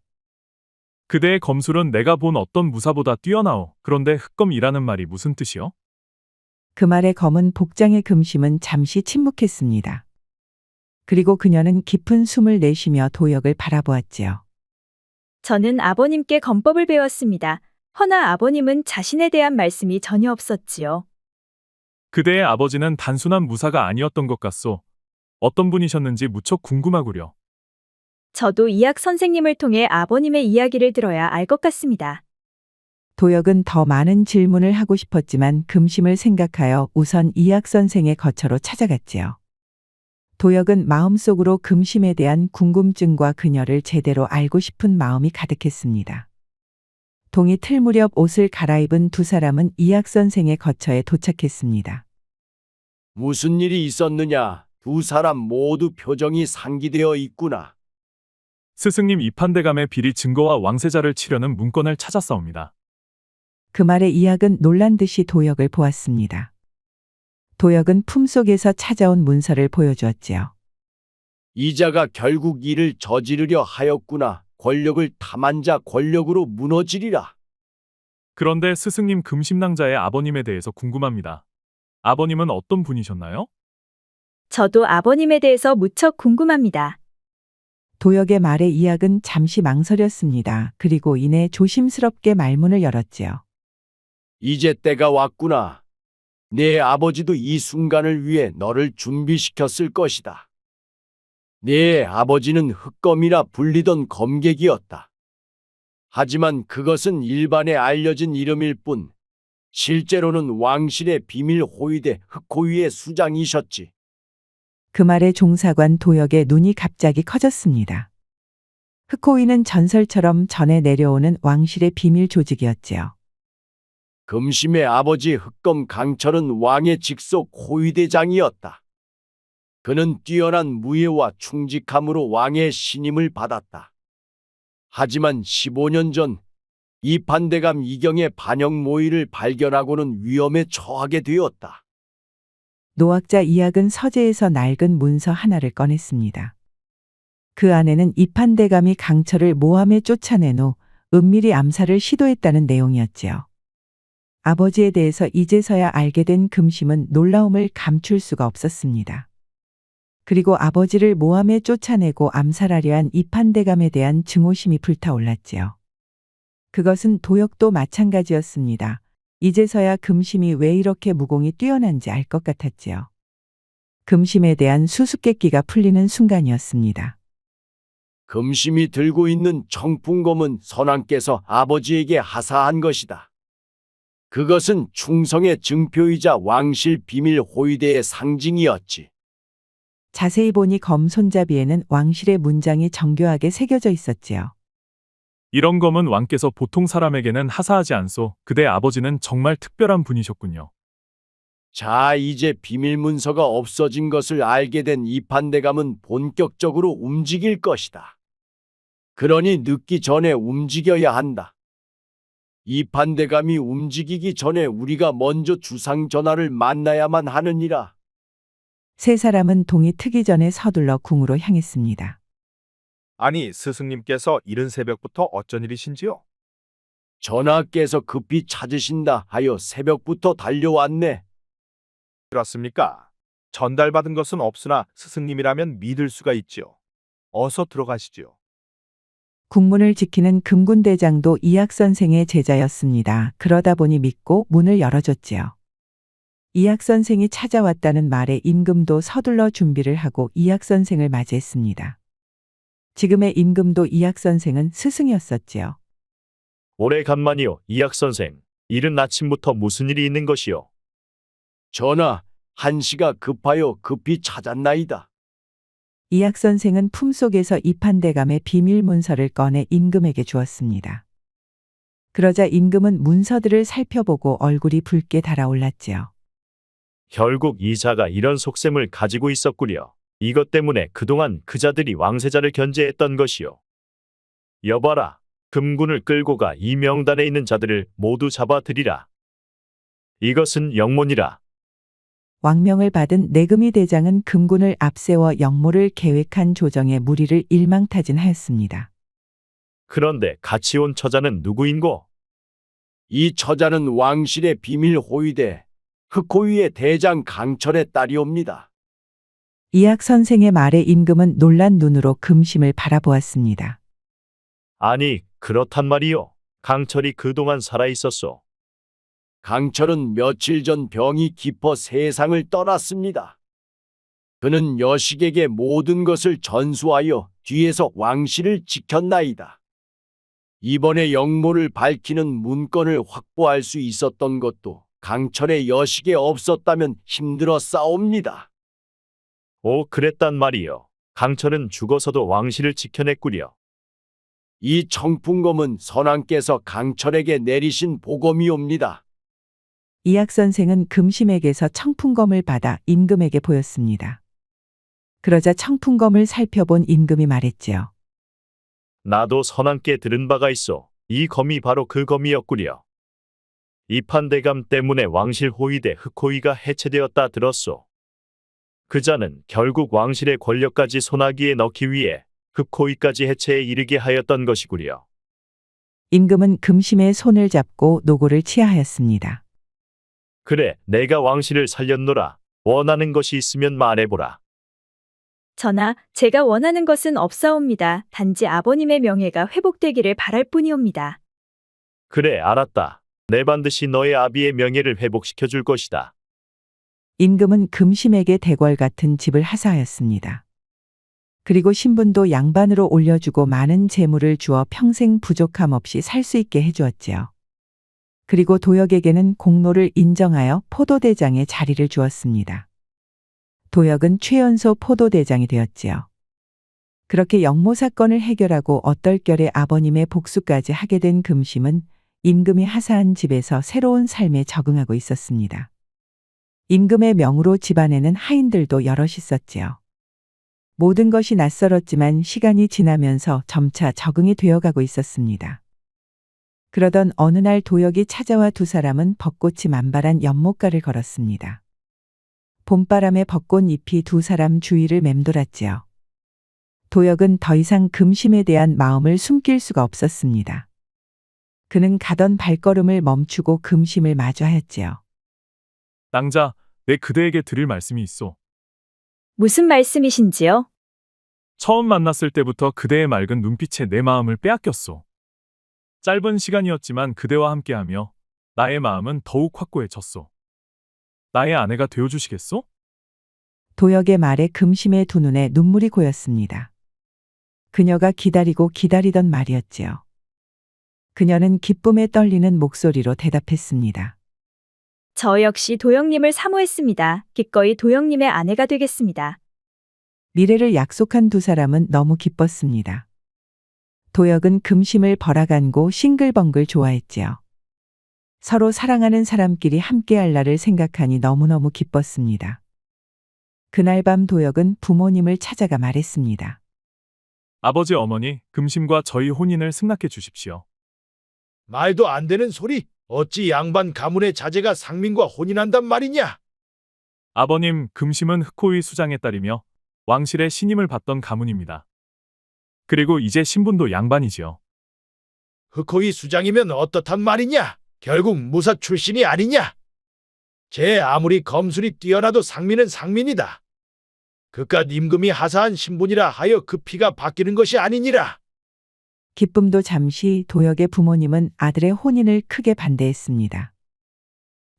그대의 검술은 내가 본 어떤 무사보다 뛰어나오. 그런데 흑검이라는 말이 무슨 뜻이요? 그 말에 검은 복장의 금심은 잠시 침묵했습니다. 그리고 그녀는 깊은 숨을 내쉬며 도역을 바라보았지요. 저는 아버님께 검법을 배웠습니다. 허나 아버님은 자신에 대한 말씀이 전혀 없었지요. 그대의 아버지는 단순한 무사가 아니었던 것 같소. 어떤 분이셨는지 무척 궁금하구려. 저도 이학 선생님을 통해 아버님의 이야기를 들어야 알 것 같습니다. 도역은 더 많은 질문을 하고 싶었지만 금심을 생각하여 우선 이학 선생의 거처로 찾아갔지요. 도역은 마음속으로 금심에 대한 궁금증과 그녀를 제대로 알고 싶은 마음이 가득했습니다. 동이 틀 무렵 옷을 갈아입은 두 사람은 이학 선생의 거처에 도착했습니다. 무슨 일이 있었느냐? 두 사람 모두 표정이 상기되어 있구나. 스승님 이판대감의 비리 증거와 왕세자를 치려는 문건을 찾았사옵니다. 그 말에 이학은 놀란 듯이 도역을 보았습니다. 도역은 품속에서 찾아온 문서를 보여주었지요. 이자가 결국 이를 저지르려 하였구나. 권력을 탐한 자 권력으로 무너지리라. 그런데 스승님 금심낭자의 아버님에 대해서 궁금합니다. 아버님은 어떤 분이셨나요? 저도 아버님에 대해서 무척 궁금합니다. 도역의 말에 이학은 잠시 망설였습니다. 그리고 이내 조심스럽게 말문을 열었지요. 이제 때가 왔구나. 내 아버지도 이 순간을 위해 너를 준비시켰을 것이다. 내 아버지는 흑검이라 불리던 검객이었다. 하지만 그것은 일반에 알려진 이름일 뿐 실제로는 왕실의 비밀 호위대 흑호위의 수장이셨지. 그 말에 종사관 도역의 눈이 갑자기 커졌습니다. 흑호위는 전설처럼 전해 내려오는 왕실의 비밀 조직이었지요. 금심의 아버지 흑검 강철은 왕의 직속 호위대장이었다. 그는 뛰어난 무예와 충직함으로 왕의 신임을 받았다. 하지만 15년 전 이판대감 이경의 반역 모의를 발견하고는 위험에 처하게 되었다. 노학자 이학은 서재에서 낡은 문서 하나를 꺼냈습니다. 그 안에는 이판대감이 강철을 모함에 쫓아낸 후 은밀히 암살을 시도했다는 내용이었지요. 아버지에 대해서 이제서야 알게 된 금심은 놀라움을 감출 수가 없었습니다. 그리고 아버지를 모함에 쫓아내고 암살하려 한 이판대감에 대한 증오심이 불타올랐지요. 그것은 도역도 마찬가지였습니다. 이제서야 금심이 왜 이렇게 무공이 뛰어난지 알 것 같았지요. 금심에 대한 수수께끼가 풀리는 순간이었습니다. 금심이 들고 있는 청풍검은 선왕께서 아버지에게 하사한 것이다. 그것은 충성의 증표이자 왕실 비밀 호위대의 상징이었지. 자세히 보니 검 손잡이에는 왕실의 문장이 정교하게 새겨져 있었지요. 이런 검은 왕께서 보통 사람에게는 하사하지 않소. 그대 아버지는 정말 특별한 분이셨군요. 자, 이제 비밀 문서가 없어진 것을 알게 된 이판대감은 본격적으로 움직일 것이다. 그러니 늦기 전에 움직여야 한다. 이판대감이 움직이기 전에 우리가 먼저 주상 전하를 만나야만 하느니라. 세 사람은 동이 트기 전에 서둘러 궁으로 향했습니다. 아니, 스승님께서 이른 새벽부터 어쩐 일이신지요? 전하께서 급히 찾으신다 하여 새벽부터 달려왔네. 그렇습니까? 전달받은 것은 없으나 스승님이라면 믿을 수가 있지요. 어서 들어가시지요. 국문을 지키는 금군대장도 이학 선생의 제자였습니다. 그러다 보니 믿고 문을 열어줬지요. 이학 선생이 찾아왔다는 말에 임금도 서둘러 준비를 하고 이학 선생을 맞이했습니다. 지금의 임금도 이학 선생은 스승이었었지요. 오래간만이요, 이학 선생. 이른 아침부터 무슨 일이 있는 것이요? 전하, 한시가 급하여 급히 찾았나이다. 이학 선생은 품속에서 이판대감의 비밀 문서를 꺼내 임금에게 주었습니다. 그러자 임금은 문서들을 살펴보고 얼굴이 붉게 달아올랐지요. 결국 이 자가 이런 속셈을 가지고 있었구려. 이것 때문에 그동안 그 자들이 왕세자를 견제했던 것이요. 여봐라, 금군을 끌고 가 이 명단에 있는 자들을 모두 잡아들이라. 이것은 영문이라. 왕명을 받은 내금이 대장은 금군을 앞세워 역모를 계획한 조정의 무리를 일망타진하였습니다. 그런데 같이 온 처자는 누구인고? 이 처자는 왕실의 비밀 호위대 흑호위의 대장 강철의 딸이옵니다. 이학 선생의 말에 임금은 놀란 눈으로 금심을 바라보았습니다. 아니, 그렇단 말이요. 강철이 그동안 살아있었소. 강철은 며칠 전 병이 깊어 세상을 떠났습니다. 그는 여식에게 모든 것을 전수하여 뒤에서 왕실을 지켰나이다. 이번에 역모를 밝히는 문건을 확보할 수 있었던 것도 강철의 여식에 없었다면 힘들어 싸웁니다. 오, 그랬단 말이요. 강철은 죽어서도 왕실을 지켜냈구려. 이 청풍검은 선왕께서 강철에게 내리신 보검이옵니다. 이학 선생은 금심에게서 청풍검을 받아 임금에게 보였습니다. 그러자 청풍검을 살펴본 임금이 말했지요. 나도 선왕께 들은 바가 있어. 이 검이 바로 그 검이었구려. 이판대감 때문에 왕실 호위대 흑호위가 해체되었다 들었소. 그 자는 결국 왕실의 권력까지 손아귀에 넣기 위해 흑호위까지 해체에 이르게 하였던 것이구려. 임금은 금심의 손을 잡고 노고를 치하하였습니다. 그래, 내가 왕실을 살렸노라. 원하는 것이 있으면 말해보라. 전하, 제가 원하는 것은 없사옵니다. 단지 아버님의 명예가 회복되기를 바랄 뿐이옵니다. 그래, 알았다. 내 반드시 너의 아비의 명예를 회복시켜 줄 것이다. 임금은 금심에게 대궐 같은 집을 하사하였습니다. 그리고 신분도 양반으로 올려주고 많은 재물을 주어 평생 부족함 없이 살 수 있게 해주었지요. 그리고 도역에게는 공로를 인정하여 포도대장에 자리를 주었습니다. 도역은 최연소 포도대장이 되었지요. 그렇게 영모 사건을 해결하고 얼떨결에 아버님의 복수까지 하게 된 금심은 임금이 하사한 집에서 새로운 삶에 적응하고 있었습니다. 임금의 명으로 집안에는 하인들도 여럿 있었지요. 모든 것이 낯설었지만 시간이 지나면서 점차 적응이 되어가고 있었습니다. 그러던 어느 날 도역이 찾아와 두 사람은 벚꽃이 만발한 연못가를 걸었습니다. 봄바람에 벚꽃 잎이 두 사람 주위를 맴돌았지요. 도역은 더 이상 금심에 대한 마음을 숨길 수가 없었습니다. 그는 가던 발걸음을 멈추고 금심을 마주하였지요. 낭자, 내 그대에게 드릴 말씀이 있어. 무슨 말씀이신지요? 처음 만났을 때부터 그대의 맑은 눈빛에 내 마음을 빼앗겼소. 짧은 시간이었지만 그대와 함께하며 나의 마음은 더욱 확고해졌소. 나의 아내가 되어주시겠소? 도역의 말에 금심의 두 눈에 눈물이 고였습니다. 그녀가 기다리고 기다리던 말이었지요. 그녀는 기쁨에 떨리는 목소리로 대답했습니다. 저 역시 도영님을 사모했습니다. 기꺼이 도영님의 아내가 되겠습니다. 미래를 약속한 두 사람은 너무 기뻤습니다. 도역은 금심을 벌아간고 싱글벙글 좋아했지요. 서로 사랑하는 사람끼리 함께할 날을 생각하니 너무너무 기뻤습니다. 그날 밤 도역은 부모님을 찾아가 말했습니다. 아버지 어머니, 금심과 저희 혼인을 승낙해 주십시오. 말도 안 되는 소리. 어찌 양반 가문의 자제가 상민과 혼인한단 말이냐? 아버님, 금심은 흑호의 수장의 딸이며 왕실의 신임을 받던 가문입니다. 그리고 이제 신분도 양반이지요. 흑호의 수장이면 어떻단 말이냐? 결국 무사 출신이 아니냐? 제 아무리 검술이 뛰어나도 상민은 상민이다. 그깟 임금이 하사한 신분이라 하여 그 피가 바뀌는 것이 아니니라. 기쁨도 잠시 도역의 부모님은 아들의 혼인을 크게 반대했습니다.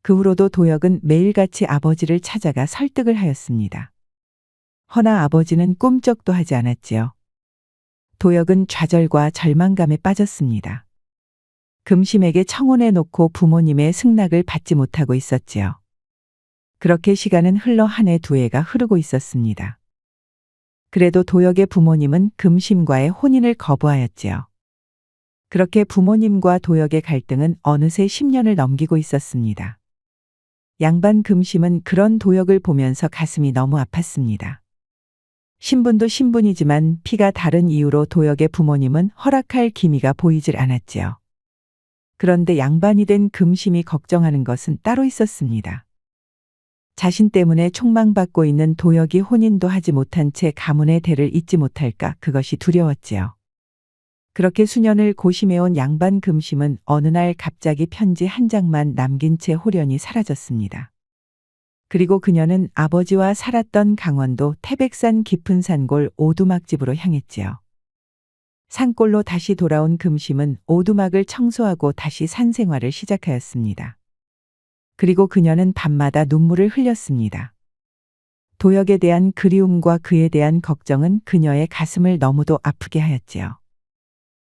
그 후로도 도역은 매일같이 아버지를 찾아가 설득을 하였습니다. 허나 아버지는 꿈쩍도 하지 않았지요. 도역은 좌절과 절망감에 빠졌습니다. 금심에게 청혼해 놓고 부모님의 승낙을 받지 못하고 있었지요. 그렇게 시간은 흘러 한 해 두 해가 흐르고 있었습니다. 그래도 도역의 부모님은 금심과의 혼인을 거부하였지요. 그렇게 부모님과 도역의 갈등은 어느새 10년을 넘기고 있었습니다. 양반 금심은 그런 도역을 보면서 가슴이 너무 아팠습니다. 신분도 신분이지만 피가 다른 이유로 도역의 부모님은 허락할 기미가 보이질 않았지요. 그런데 양반이 된 금심이 걱정하는 것은 따로 있었습니다. 자신 때문에 촉망받고 있는 도역이 혼인도 하지 못한 채 가문의 대를 잇지 못할까 그것이 두려웠지요. 그렇게 수년을 고심해온 양반 금심은 어느 날 갑자기 편지 한 장만 남긴 채 홀연히 사라졌습니다. 그리고 그녀는 아버지와 살았던 강원도 태백산 깊은 산골 오두막집으로 향했지요. 산골로 다시 돌아온 금심은 오두막을 청소하고 다시 산생활을 시작하였습니다. 그리고 그녀는 밤마다 눈물을 흘렸습니다. 도역에 대한 그리움과 그에 대한 걱정은 그녀의 가슴을 너무도 아프게 하였지요.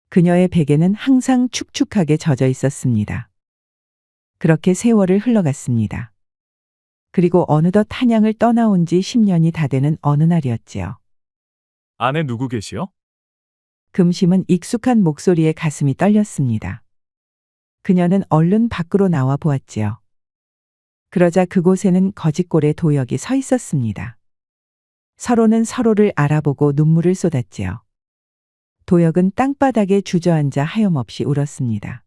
그녀의 베개는 항상 축축하게 젖어 있었습니다. 그렇게 세월을 흘러갔습니다. 그리고 어느덧 한양을 떠나온 지 10년이 다 되는 어느 날이었지요. 아내 누구 계시오? 금심은 익숙한 목소리에 가슴이 떨렸습니다. 그녀는 얼른 밖으로 나와 보았지요. 그러자 그곳에는 거짓골에 도역이 서 있었습니다. 서로는 서로를 알아보고 눈물을 쏟았지요. 도역은 땅바닥에 주저앉아 하염없이 울었습니다.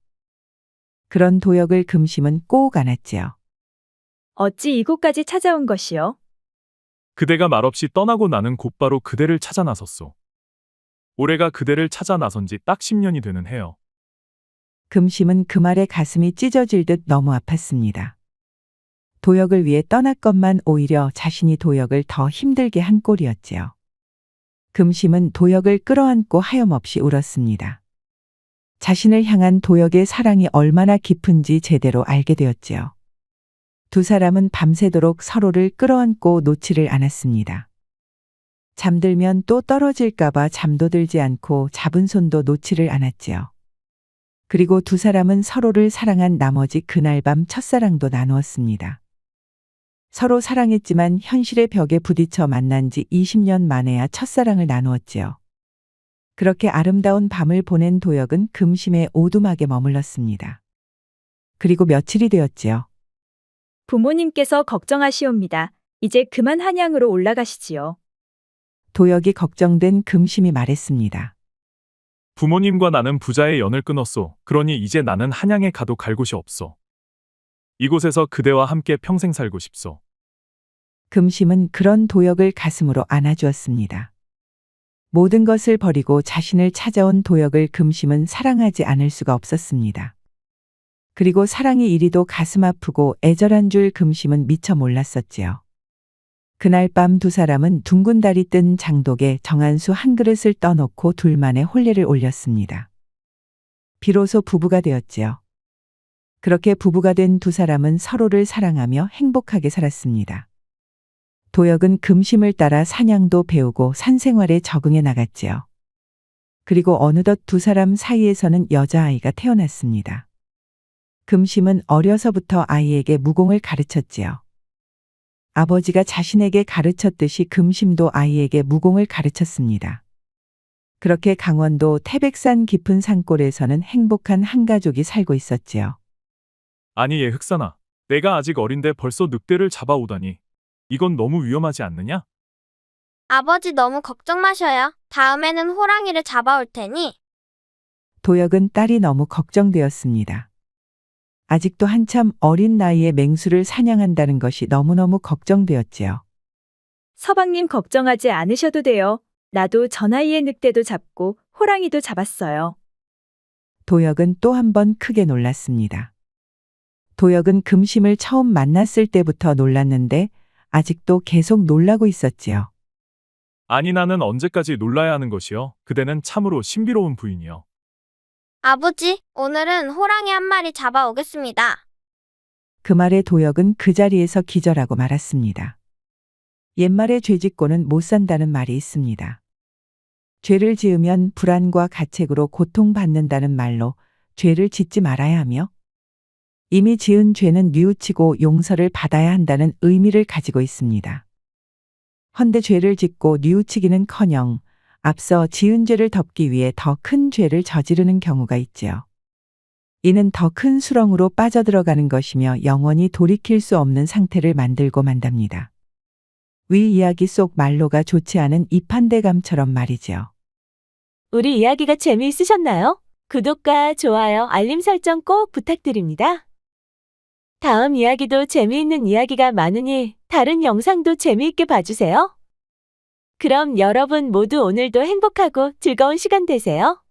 그런 도역을 금심은 꼭 안았지요. 어찌 이곳까지 찾아온 것이요? 그대가 말없이 떠나고 나는 곧바로 그대를 찾아 나섰소. 올해가 그대를 찾아 나선 지 딱 10년이 되는 해요. 금심은 그 말에 가슴이 찢어질 듯 너무 아팠습니다. 도역을 위해 떠났건만 오히려 자신이 도역을 더 힘들게 한 꼴이었지요. 금심은 도역을 끌어안고 하염없이 울었습니다. 자신을 향한 도역의 사랑이 얼마나 깊은지 제대로 알게 되었지요. 두 사람은 밤새도록 서로를 끌어안고 놓지를 않았습니다. 잠들면 또 떨어질까봐 잠도 들지 않고 잡은 손도 놓지를 않았지요. 그리고 두 사람은 서로를 사랑한 나머지 그날 밤 첫사랑도 나누었습니다. 서로 사랑했지만 현실의 벽에 부딪혀 만난 지 20년 만에야 첫사랑을 나누었지요. 그렇게 아름다운 밤을 보낸 도혁은 금심의 오두막에 머물렀습니다. 그리고 며칠이 되었지요. 부모님께서 걱정하시옵니다. 이제 그만 한양으로 올라가시지요. 도혁이 걱정된 금심이 말했습니다. 부모님과 나는 부자의 연을 끊었소. 그러니 이제 나는 한양에 가도 갈 곳이 없소. 이곳에서 그대와 함께 평생 살고 싶소. 금심은 그런 도혁을 가슴으로 안아주었습니다. 모든 것을 버리고 자신을 찾아온 도혁을 금심은 사랑하지 않을 수가 없었습니다. 그리고 사랑이 이리도 가슴 아프고 애절한 줄 금심은 미처 몰랐었지요. 그날 밤 두 사람은 둥근 달이 뜬 장독에 정한수 한 그릇을 떠놓고 둘만의 혼례를 올렸습니다. 비로소 부부가 되었지요. 그렇게 부부가 된 두 사람은 서로를 사랑하며 행복하게 살았습니다. 도혁은 금심을 따라 사냥도 배우고 산생활에 적응해 나갔지요. 그리고 어느덧 두 사람 사이에서는 여자아이가 태어났습니다. 금심은 어려서부터 아이에게 무공을 가르쳤지요. 아버지가 자신에게 가르쳤듯이 금심도 아이에게 무공을 가르쳤습니다. 그렇게 강원도 태백산 깊은 산골에서는 행복한 한 가족이 살고 있었지요. 아니 얘 흑산아, 내가 아직 어린데 벌써 늑대를 잡아오다니. 이건 너무 위험하지 않느냐? 아버지 너무 걱정 마셔요. 다음에는 호랑이를 잡아올 테니. 도혁은 딸이 너무 걱정되었습니다. 아직도 한참 어린 나이에 맹수를 사냥한다는 것이 너무너무 걱정되었지요. 서방님 걱정하지 않으셔도 돼요. 나도 저 나이에 늑대도 잡고 호랑이도 잡았어요. 도혁은 또 한 번 크게 놀랐습니다. 도혁은 금심을 처음 만났을 때부터 놀랐는데 아직도 계속 놀라고 있었지요. 아니 나는 언제까지 놀라야 하는 것이요? 그대는 참으로 신비로운 부인이요. 아버지, 오늘은 호랑이 한 마리 잡아오겠습니다. 그 말에 도혁은 그 자리에서 기절하고 말았습니다. 옛말에 죄짓고는 못 산다는 말이 있습니다. 죄를 지으면 불안과 가책으로 고통받는다는 말로 죄를 짓지 말아야 하며 이미 지은 죄는 뉘우치고 용서를 받아야 한다는 의미를 가지고 있습니다. 헌데 죄를 짓고 뉘우치기는커녕 앞서 지은 죄를 덮기 위해 더 큰 죄를 저지르는 경우가 있지요. 이는 더 큰 수렁으로 빠져들어가는 것이며 영원히 돌이킬 수 없는 상태를 만들고 만답니다. 위 이야기 속 말로가 좋지 않은 이판대감처럼 말이지요. 우리 이야기가 재미있으셨나요? 구독과 좋아요, 알림 설정 꼭 부탁드립니다. 다음 이야기도 재미있는 이야기가 많으니 다른 영상도 재미있게 봐주세요. 그럼 여러분 모두 오늘도 행복하고 즐거운 시간 되세요.